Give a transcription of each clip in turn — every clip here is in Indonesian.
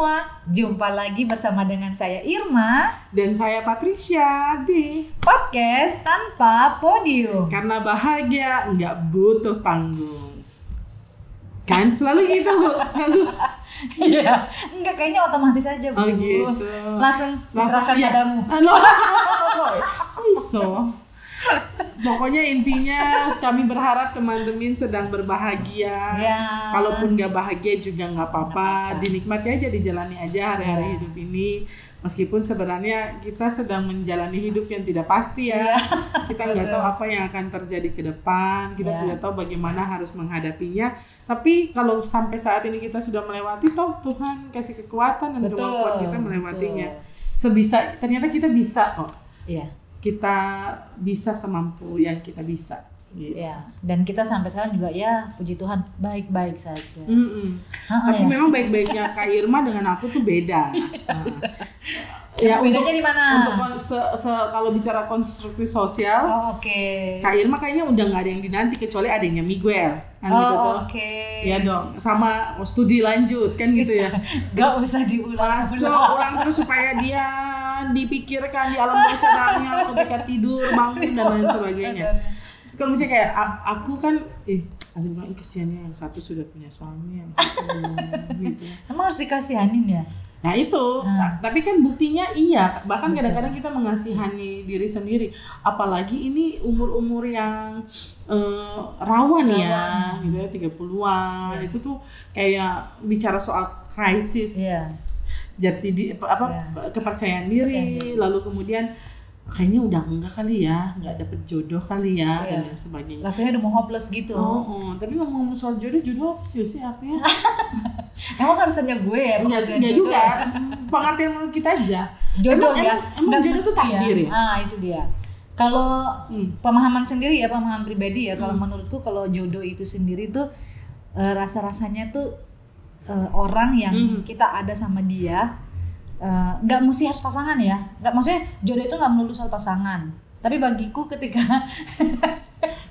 semua, jumpa lagi bersama dengan saya Irma dan saya Patricia di podcast tanpa podium. Karena bahagia nggak butuh panggung. Kan selalu gitu. Iya, enggak, kayaknya otomatis aja Bu. Oh gitu. Langsung diserahkan padamu. Kok iso? Pokoknya intinya kami berharap teman-teman sedang berbahagia. Ya. Kalaupun nggak bahagia juga nggak apa-apa, dinikmati aja, dijalani aja hari-hari hidup ini. Meskipun sebenarnya kita sedang menjalani hidup yang tidak pasti ya. Kita nggak tahu apa yang akan terjadi ke depan. Kita tidak tahu bagaimana harus menghadapinya. Tapi kalau sampai saat ini kita sudah melewati, toh Tuhan kasih kekuatan dan kemampuan kita melewatinya. Ternyata kita bisa kok. Iya. Kita bisa semampu yang kita bisa. Gitu. Ya, dan kita sampai sekarang juga ya puji Tuhan baik-baik saja. Tapi memang baik-baiknya Kak Irma dengan aku tuh beda. Ya, bedanya di mana? Untuk kalau bicara konstruksi sosial, oke. Kak Irma kayaknya udah nggak ada yang dinanti kecuali adanya Miguel, kan gitu tuh. Ya dong, sama studi lanjut kan gitu ya. Gak usah diulang. Ulang terus supaya dia dipikirkan di alam bawah sadarnya ketika tidur, bangun dan lain sebagainya. Kalau misalnya kayak aku kan, aduh kesiannya yang satu sudah punya suami, yang satu gitu. Emang harus dikasihanin ya? Nah itu, tapi kan buktinya iya. Bahkan kadang-kadang kita mengasihani diri sendiri. Apalagi ini umur-umur yang rawan ya, gitu ya, 30-an. Itu tuh kayak bicara soal krisis. Kepercayaan diri, lalu kemudian kayaknya udah enggak kali ya, nggak dapet jodoh kali ya, dan lain sebagainya. Rasanya udah mau hopeless gitu. Tapi ngomong soal jodoh apa sih artinya? Emang harus tanya gue ya? Enggak juga, pengertian menurut kita aja. Jodoh emang jodoh itu takdir ya? Itu dia. Kalau pemahaman sendiri ya, pemahaman pribadi ya, kalau menurutku kalau jodoh itu sendiri tuh rasa-rasanya tuh orang yang kita ada sama dia, nggak mesti harus pasangan ya, nggak, maksudnya jodoh itu nggak melulu soal pasangan, tapi bagiku ketika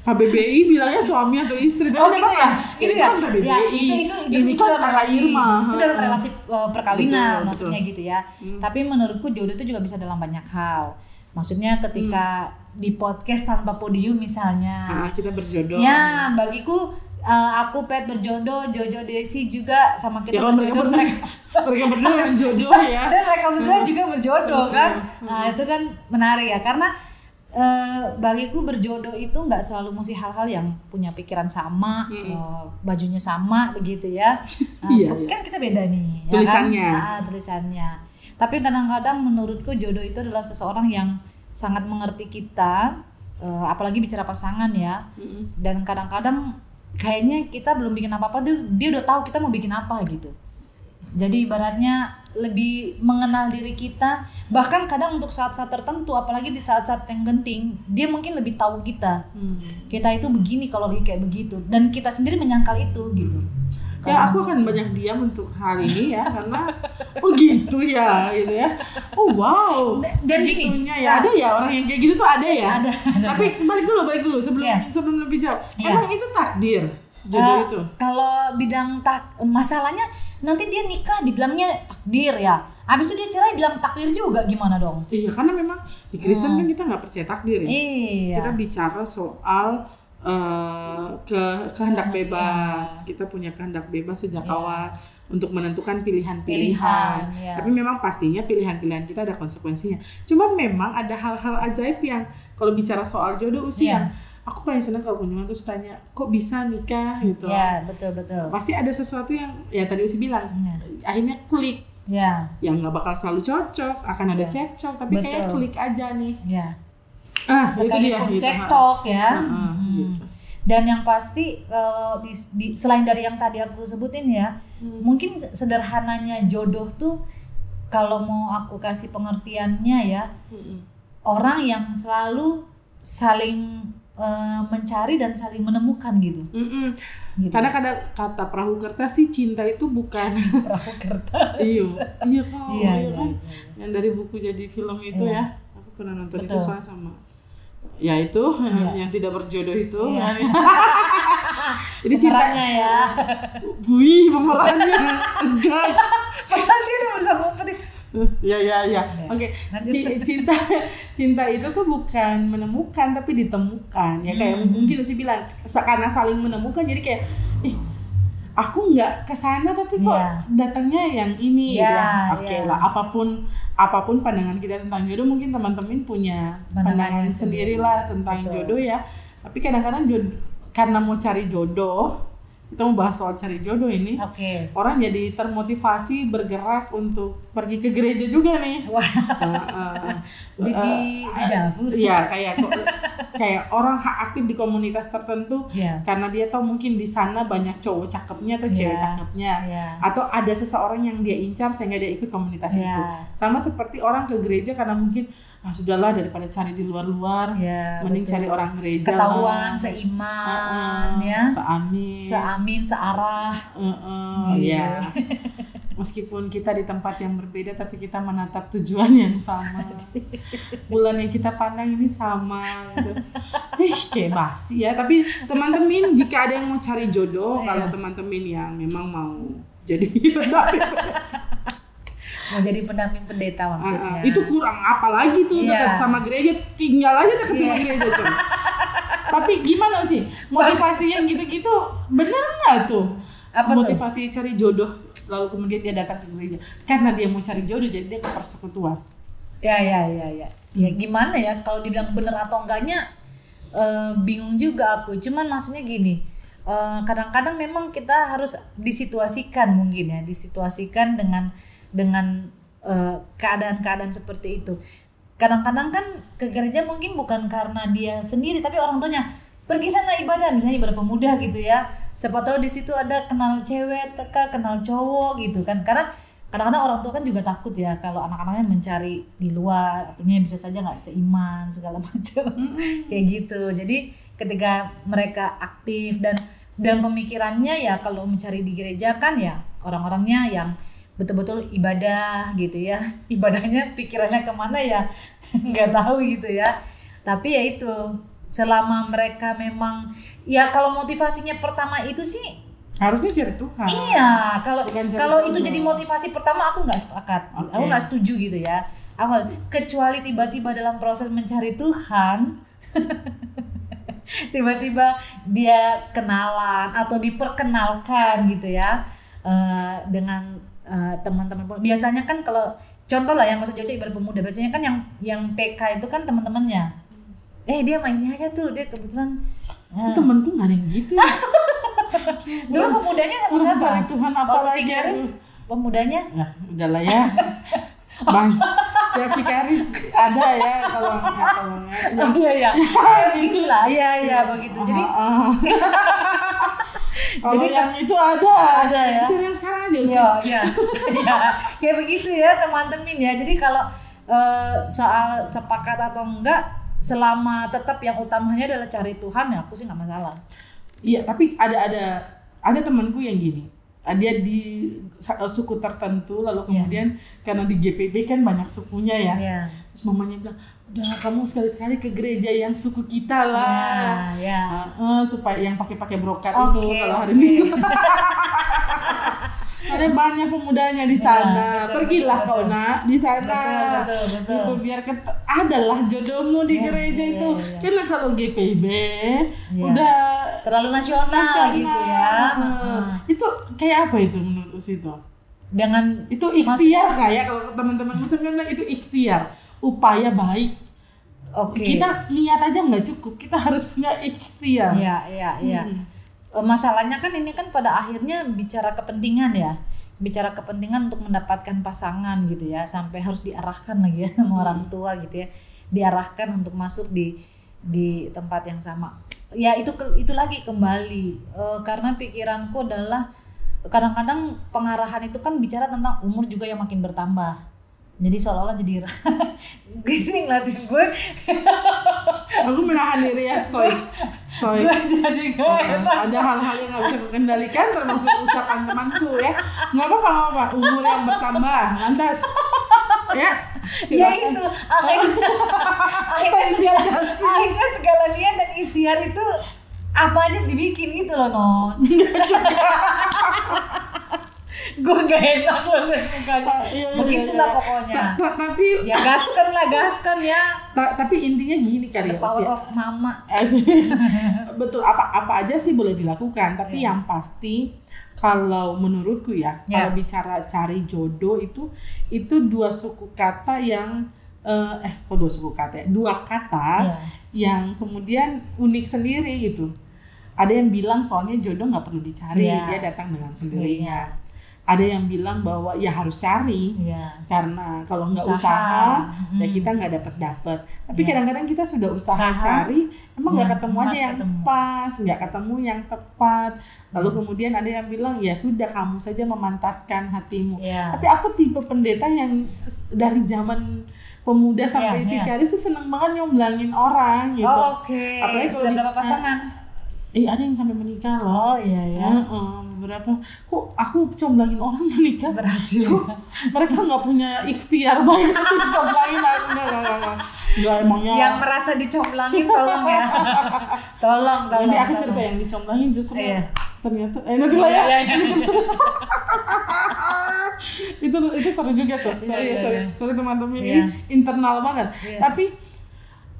KBBI bilangnya suami atau istri, gitu ya, itu ya, itu dalam relasi, itu dalam relasi perkawinan, maksudnya gitu ya. Tapi menurutku jodoh itu juga bisa dalam banyak hal. Maksudnya ketika di podcast tanpa podium misalnya, kita berjodoh. Ya, bagiku aku Pet berjodoh, Jojo Desi juga sama kita berjodoh. Mereka berdua yang jodoh ya. Dan mereka berdua juga berjodoh kan. Nah itu kan menarik ya, karena bagiku berjodoh itu nggak selalu mesti hal-hal yang punya pikiran sama, bajunya sama begitu ya. Kan kita beda nih. Tulisannya. Ya kan? Tulisannya. Tapi kadang-kadang menurutku jodoh itu adalah seseorang yang sangat mengerti kita, apalagi bicara pasangan ya. Dan kadang-kadang kayaknya kita belum bikin apa-apa, dia udah tahu kita mau bikin apa gitu. Jadi ibaratnya lebih mengenal diri kita, bahkan kadang untuk saat-saat tertentu, apalagi di saat-saat yang genting, dia mungkin lebih tahu kita. Kita itu begini kalau lagi kayak begitu, dan kita sendiri menyangkal itu gitu. Ya aku akan banyak diam untuk hal ini ya, karena gitu ya gitu ya. Wow. Dan gini ya, ada ya orang yang kayak gitu tuh ada ya. Ada. Tapi balik dulu sebelum lebih jauh. Emang itu takdir jodoh itu? Kalau bidang masalahnya nanti dia nikah dibilangnya takdir ya. Habis itu dia cerai bilang takdir juga, gimana dong? Iya, karena memang di Kristen kan kita nggak percaya takdir ya. Iya. Kita bicara soal kehendak bebas. Kita punya kehendak bebas sejak awal untuk menentukan pilihan-pilihan. Tapi memang pastinya pilihan-pilihan kita ada konsekuensinya. Cuman memang ada hal-hal ajaib yang kalau bicara soal jodoh usia, aku paling senang kalau kunjungan terus tanya, kok bisa nikah gitu. Iya, betul. Pasti ada sesuatu yang ya tadi Usi bilang, akhirnya klik. Yang nggak bakal selalu cocok, akan ada cekcok, tapi kayak klik aja nih. Sekalipun cekcok ya. Gitu. Dan yang pasti kalau selain dari yang tadi aku sebutin ya, mungkin sederhananya jodoh tuh kalau mau aku kasih pengertiannya ya, orang yang selalu saling mencari dan saling menemukan gitu. Gitu. Karena kata perahu kertas sih, cinta itu bukan perahu kertas. Iya kan. Yang dari buku jadi film itu ya. Aku pernah nonton itu soalnya sama. Ya itu yang tidak berjodoh itu. Jadi cintanya ya. Pemerannya enggak. Padahal dia udah Ya. Oke. Cinta itu tuh bukan menemukan tapi ditemukan. Ya kayak mungkin Lucy bilang karena saling menemukan jadi kayak aku nggak kesana tapi kok datangnya yang ini gitu ya. Oke lah, apapun pandangan kita tentang jodoh, mungkin teman-teman punya pandangan sendiri lah tentang jodoh ya. Tapi kadang-kadang karena mau cari jodoh, kita mau bahas soal cari jodoh ini. Orang jadi termotivasi bergerak untuk pergi ke gereja juga nih. Jadi dejavu. Iya, kayak orang aktif di komunitas tertentu karena dia tahu mungkin di sana banyak cowok cakepnya atau cewek cakepnya, atau ada seseorang yang dia incar sehingga dia ikut komunitas itu. Sama seperti orang ke gereja karena mungkin sudahlah daripada cari di luar-luar, mending cari orang gereja. Ketahuan seiman, seamin, searah. Ya. Meskipun kita di tempat yang berbeda, tapi kita menatap tujuan yang sama. Bulan yang kita pandang ini sama. Kayak basi ya. Tapi teman-teman, jika ada yang mau cari jodoh, kalau teman-teman yang memang mau jadi mau jadi pendamping pendeta maksudnya. Itu kurang apa lagi tuh dekat sama gereja, tinggal aja dekat sama gereja cuy. Tapi gimana sih motivasi yang gitu-gitu bener nggak tuh? Motivasi cari jodoh lalu kemudian dia datang ke gereja karena dia mau cari jodoh jadi dia ke persekutuan. Ya gimana ya kalau dibilang bener atau enggaknya bingung juga aku. Cuman maksudnya gini. Kadang-kadang memang kita harus disituasikan mungkin ya, disituasikan dengan keadaan-keadaan seperti itu. Kadang-kadang kan ke gereja mungkin bukan karena dia sendiri tapi orang tuanya pergi sana ibadah, misalnya ibadah pemuda gitu ya. Siapa tahu di situ ada kenal cewek, kenal cowok gitu kan. Karena kadang-kadang orang tua kan juga takut ya kalau anak-anaknya mencari di luar, artinya bisa saja nggak seiman segala macam kayak gitu. Jadi ketika mereka aktif dan pemikirannya ya kalau mencari di gereja kan ya orang-orangnya yang betul-betul ibadah gitu ya, ibadahnya pikirannya kemana ya nggak tahu gitu ya. Tapi ya itu selama mereka memang ya kalau motivasinya pertama itu sih harusnya cari Tuhan. Iya, kalau itu jadi motivasi pertama aku nggak sepakat, aku nggak setuju gitu ya. Kecuali tiba-tiba dalam proses mencari Tuhan tiba-tiba dia kenalan atau diperkenalkan gitu ya dengan teman-teman. Biasanya kan kalau contoh lah yang maksud Jojo ibadah pemuda, biasanya kan yang PK itu kan teman-temannya. Dia mainnya aja tuh, dia kebetulan temanku nggak ada yang gitu ya. Dulu pemudanya sama-sama cari Tuhan apa lagi pemudanya ya udahlah ya. Bang, ya Vikaris ada ya kalau begitulah ya begitu. Jadi kalau yang itu ada ya. Cari yang sekarang aja sih. Ya, kayak begitu ya teman-teman ya. Jadi kalau soal sepakat atau enggak, selama tetap yang utamanya adalah cari Tuhan ya aku sih nggak masalah. Iya, tapi ada temanku yang gini. Dia di suku tertentu lalu kemudian karena di GPB kan banyak sukunya ya. Terus mamanya bilang, udah kamu sekali-sekali ke gereja yang suku kita lah. Supaya yang pakai brokat itu kalau hari Minggu. Ada banyak pemudanya di sana. Pergilah kau nak di sana. Betul. Itu biar adalah jodohmu di gereja itu. Karena kalau GPB udah terlalu nasional gitu ya. Itu kayak apa itu menurut situ? Dengan itu ikhtiar kayak kalau teman-teman Muslim kan itu ikhtiar, upaya baik. Kita niat aja nggak cukup, kita harus punya ikhtiar. Iya. Masalahnya kan ini kan pada akhirnya bicara kepentingan ya, bicara kepentingan untuk mendapatkan pasangan gitu ya, sampai harus diarahkan lagi ya sama orang tua gitu ya, diarahkan untuk masuk di tempat yang sama. Ya itu lagi kembali karena pikiranku adalah kadang-kadang pengarahan itu kan bicara tentang umur juga yang makin bertambah. Jadi seolah-olah jadi gini ngeliatin gue. Aku menahan diri ya, stoik. Jadi ada hal-hal yang nggak bisa kukendalikan termasuk ucapan temanku ya. Nggak apa-apa, umur yang bertambah, lantas. Ya, ya itu akhirnya segala niat dan ikhtiar itu apa aja dibikin gitu loh Non. Gue gak enak loh liat mukanya. Begitulah pokoknya. Tapi ya gaskan ya. Tapi intinya gini kali The power of mama. Betul, apa aja sih boleh dilakukan, tapi yang pasti kalau menurutku ya, kalau bicara cari jodoh itu dua suku kata yang dua kata yang kemudian unik sendiri gitu. Ada yang bilang soalnya jodoh nggak perlu dicari, dia datang dengan sendirinya. Ada yang bilang bahwa ya harus cari, karena kalau nggak usaha ya kita nggak dapet. Tapi kadang-kadang kita sudah usaha cari, emang nggak ketemu aja yang pas, nggak ketemu yang tepat. Lalu kemudian ada yang bilang ya sudah, kamu saja memantaskan hatimu. Tapi aku tipe pendeta yang dari zaman pemuda sampai vikaris tuh seneng banget nyomblangin orang gitu. Apalagi sudah berapa pasangan? Ada yang sampai menikah loh. Beberapa. Kok aku comblangin orang menikah berhasil? Mereka nggak punya ikhtiar banget untuk comblangin aku. Nggak emangnya. Yang merasa dicomblangin tolong ya. tolong. Nanti aku cerita yang dicomblangin justru ternyata. Nanti lah ya. Itu seru juga tuh. Sorry teman-teman, ini internal banget. Tapi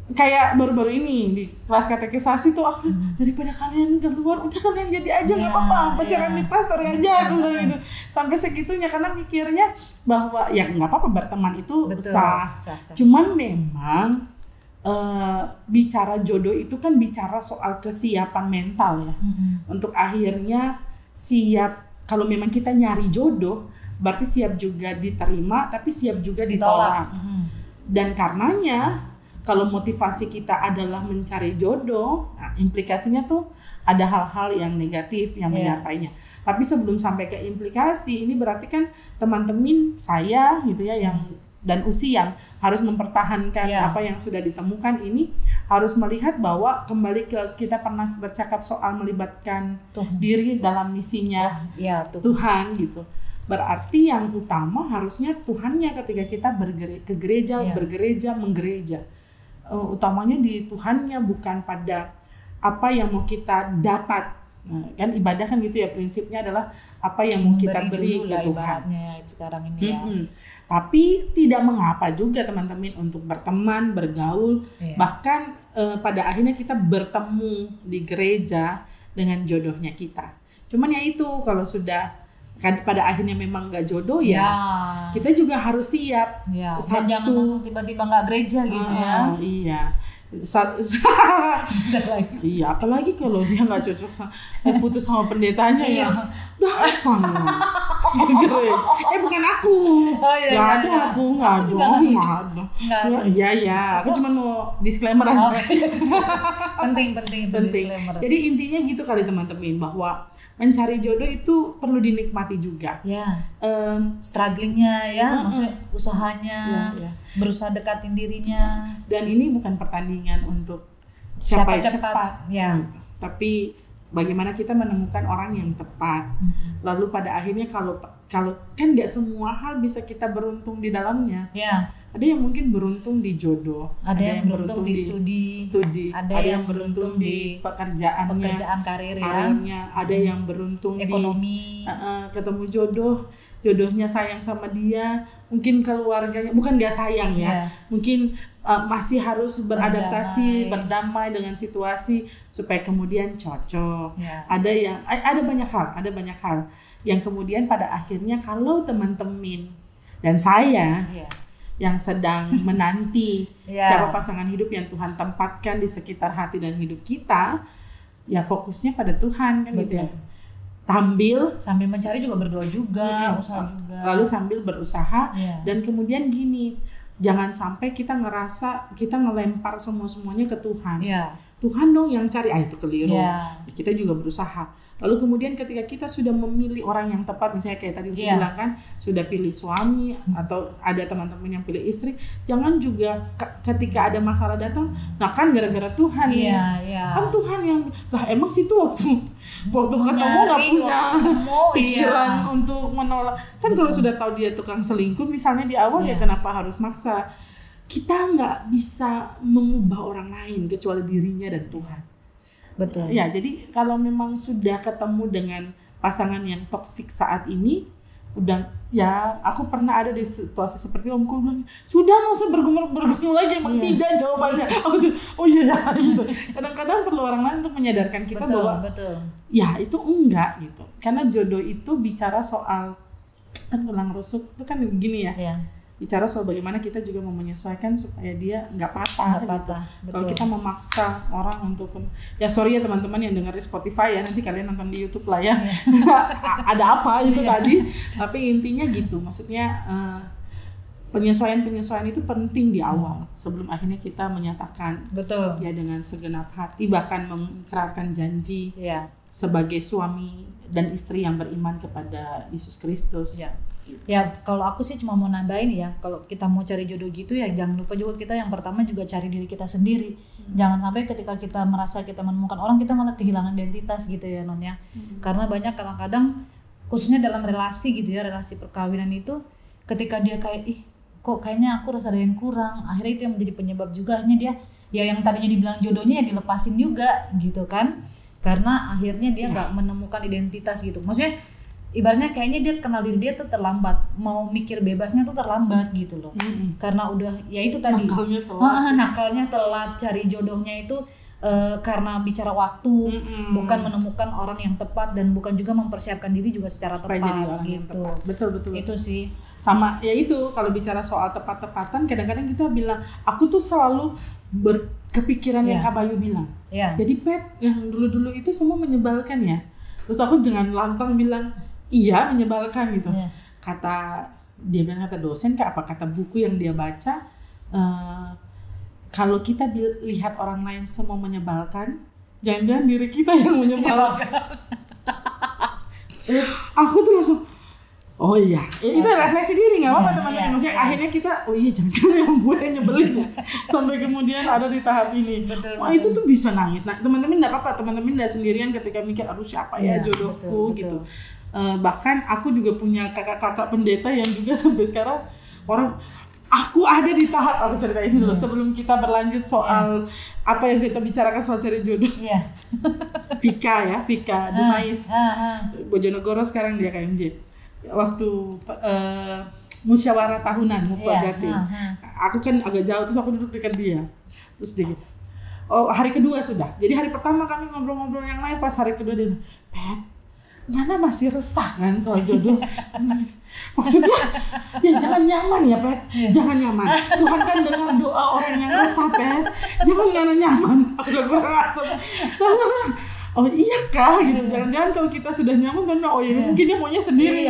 kayak baru-baru ini di kelas katekisasi tuh aku daripada kalian keluar, udah kalian jadi aja nggak apa-apa, pacaran di pastor aja aku gitu. Sampai segitunya, karena mikirnya bahwa ya nggak apa-apa berteman itu sah. Cuman memang bicara jodoh itu kan bicara soal kesiapan mental ya. Untuk akhirnya siap, kalau memang kita nyari jodoh berarti siap juga diterima tapi siap juga ditolak. Dan karenanya kalau motivasi kita adalah mencari jodoh, nah implikasinya tuh ada hal-hal yang negatif yang menyertainya. Tapi sebelum sampai ke implikasi, ini berarti kan teman-teman saya gitu ya, yang dan usi yang harus mempertahankan apa yang sudah ditemukan ini, harus melihat bahwa kembali ke kita pernah bercakap soal melibatkan diri dalam misinya Tuhan gitu. Berarti yang utama harusnya Tuhannya ketika kita bergereja, menggereja. Utamanya di Tuhannya, bukan pada apa yang mau kita dapat. Nah, kan ibadah kan gitu ya, prinsipnya adalah apa yang mau kita beri ke Tuhan. Sekarang ini ya. Tapi tidak mengapa juga teman-teman untuk berteman, bergaul, bahkan pada akhirnya kita bertemu di gereja dengan jodohnya kita. Cuman ya itu, kalau sudah kan pada akhirnya memang nggak jodoh kita juga harus siap. Dan jangan langsung tiba-tiba nggak gereja gitu ya. Iya. Iya, apalagi kalau dia nggak cocok putus sama pendetanya ya datang bukan aku nggak ada aku nggak ada. Aku cuma mau disclaimer aja. Penting. Jadi intinya gitu kali teman-teman, bahwa mencari jodoh itu perlu dinikmati juga. Strugglingnya maksudnya usahanya, berusaha dekatin dirinya. Dan ini bukan pertandingan untuk siapa cepat. Tapi bagaimana kita menemukan orang yang tepat. Lalu pada akhirnya kalau kan nggak semua hal bisa kita beruntung di dalamnya. Ada yang mungkin beruntung di jodoh, ada yang beruntung di studi, ada yang beruntung di pekerjaan karirnya, ada yang beruntung ekonomi, ketemu jodohnya sayang sama dia, mungkin keluarganya bukan nggak sayang mungkin masih harus beradaptasi, berdamai dengan situasi supaya kemudian cocok. Ada banyak hal yang kemudian pada akhirnya kalau teman-teman dan saya yang sedang menanti siapa pasangan hidup yang Tuhan tempatkan di sekitar hati dan hidup kita, ya fokusnya pada Tuhan kan. Gitu ya. Sambil mencari juga, berdoa juga, usaha juga. Lalu sambil berusaha dan kemudian gini, jangan sampai kita ngerasa kita ngelempar semuanya ke Tuhan. Tuhan dong yang cari, itu keliru. Kita juga berusaha. Lalu kemudian ketika kita sudah memilih orang yang tepat, misalnya kayak tadi saya bilang kan, sudah pilih suami atau ada teman-teman yang pilih istri, jangan juga ketika ada masalah datang, nah kan gara-gara Tuhan kan Tuhan yang, lah emang situ waktu ketemu nggak punya pikiran untuk menolak. Kan kalau sudah tahu dia tukang selingkuh misalnya di awal, ya kenapa harus maksa? Kita nggak bisa mengubah orang lain kecuali dirinya dan Tuhan. Betul. Ya, jadi kalau memang sudah ketemu dengan pasangan yang toksik saat ini, udah ya, aku pernah ada di situasi seperti omku bilang, sudah nggak usah bergumul lagi, emang tidak jawabannya. Aku tuh, oh iya ya gitu. Kadang-kadang perlu orang lain untuk menyadarkan kita bahwa ya itu enggak gitu. Karena jodoh itu bicara soal kan tulang rusuk itu kan gini ya. Bicara soal bagaimana kita juga mau menyesuaikan supaya dia nggak patah. Gitu. Kalau kita memaksa orang untuk, ya sorry ya teman-teman yang dengar di Spotify ya, nanti kalian nonton di YouTube lah ya. Ada apa itu tadi? Tapi intinya gitu, maksudnya penyesuaian itu penting di awal sebelum akhirnya kita menyatakan ya dengan segenap hati, bahkan mencerahkan janji sebagai suami dan istri yang beriman kepada Yesus Kristus. Ya kalau aku sih cuma mau nambahin ya, kalau kita mau cari jodoh gitu ya jangan lupa juga kita yang pertama juga cari diri kita sendiri. Jangan sampai ketika kita merasa kita menemukan orang, kita malah kehilangan identitas gitu ya Non ya. Karena banyak kadang-kadang khususnya dalam relasi gitu ya, relasi perkawinan itu ketika dia kayak kok kayaknya aku rasa ada yang kurang, akhirnya itu yang menjadi penyebab juga akhirnya dia ya yang tadinya dibilang jodohnya ya dilepasin juga gitu kan, karena akhirnya dia nggak menemukan identitas gitu. Maksudnya ibaratnya kayaknya dia kenal diri dia tuh terlambat, mau mikir bebasnya tuh terlambat gitu loh. Karena udah ya itu tadi nakalnya telat, cari jodohnya itu karena bicara waktu, bukan menemukan orang yang tepat dan bukan juga mempersiapkan diri juga secara tepat jadi orang gitu. Yang tepat. Betul. Itu sih. Sama ya itu, kalau bicara soal tepat-tepatan kadang-kadang kita bilang, aku tuh selalu berkepikiran yang Kak Bayu bilang. Jadi Pet, yang dulu-dulu itu semua menyebalkan ya. Terus aku dengan lantang bilang, iya menyebalkan gitu. Kata dosen Kak, apa kata buku yang dia baca, kalau kita lihat orang lain semua menyebalkan, jangan-jangan diri kita yang menyebalkan. Aku tuh langsung, oh iya, itu refleksi diri, nggak apa-apa teman-teman. Maksudnya akhirnya kita, oh iya jangan-jangan yang gue yang nyebelin ya. Sampai kemudian ada di tahap ini. Itu tuh bisa nangis. Nah teman-teman nggak apa-apa, teman-teman nggak sendirian ketika mikir, aduh siapa ya jodohku gitu. Bahkan aku juga punya kakak-kakak pendeta yang juga sampai sekarang aku ada di tahap, aku cerita ini dulu sebelum kita berlanjut soal apa yang kita bicarakan soal cari jodoh. Vika Demais, Bojonegoro, sekarang dia KMJ. Waktu musyawarah tahunan Mupol Jatim, aku kan agak jauh, terus aku duduk dekat dia, terus dia gitu, oh hari kedua sudah, jadi hari pertama kami ngobrol-ngobrol yang lain, pas hari kedua dia, Pet, Nana masih resah kan soal jodoh. Maksudnya ya jangan nyaman ya Pet, jangan nyaman. Tuhan kan dengar doa orang yang resah Pet, jangan Nana nyaman. Aku udah kurang asem. Oh iya kah gitu, jangan-jangan kalau kita sudah nyaman kan, oh iya mungkin dia maunya sendiri.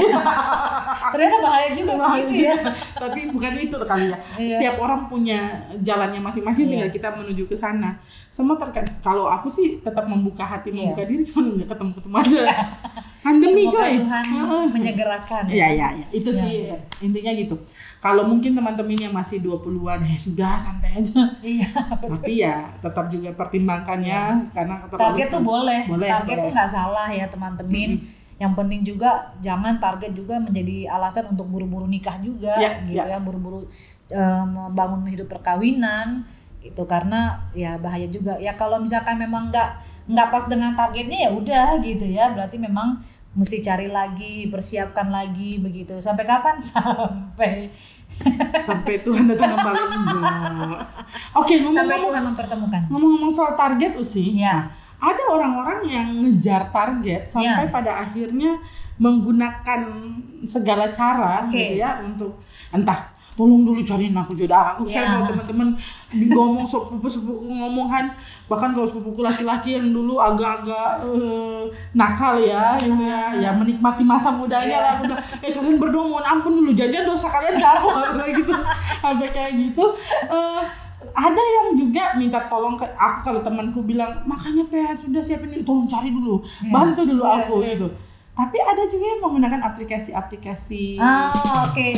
Ternyata bahaya juga gitu ya. Tapi bukan itu kali ya. Tiap orang punya jalannya masing-masing, tinggal kita menuju ke sana. Semua terkait. Kalau aku sih tetap membuka hati, membuka diri, cuma nggak ketemu-ketemu aja. Pandemi coy. Tuhan menyegerakan. Iya. Itu sih intinya gitu. Kalau mungkin teman-teman yang masih 20-an, sudah santai aja. Tapi ya tetap juga pertimbangkannya, karena target tuh boleh. Target tuh nggak salah ya teman-teman. Yang penting juga jangan target juga menjadi alasan untuk buru-buru nikah juga gitu ya, buru-buru membangun hidup perkawinan gitu, karena ya bahaya juga ya. Kalau misalkan memang nggak pas dengan targetnya ya udah gitu ya, berarti memang mesti cari lagi, persiapkan lagi begitu. Sampai kapan? Sampai Tuhan datang kembali. Oke, sampai Tuhan mempertemukan. Ngomong-ngomong soal target Usi, ada orang-orang yang ngejar target sampai pada akhirnya menggunakan segala cara gitu ya, untuk entah tolong dulu cariin aku jodoh aku. Saya kalau teman-teman ngomong sepupu-sepupu ngomongan, bahkan kalau sepupuku laki-laki yang dulu agak-agak nakal ya gitu ya menikmati masa mudanya lah, udah kalian berdoa mohon ampun dulu, jangan dosa kalian kamu kayak gitu, sampai kayak gitu. Ada yang juga minta tolong ke aku, kalau temanku bilang makanya Pet sudah siapin, tolong cari dulu, bantu dulu aku gitu. Tapi ada juga yang menggunakan aplikasi-aplikasi. Oke.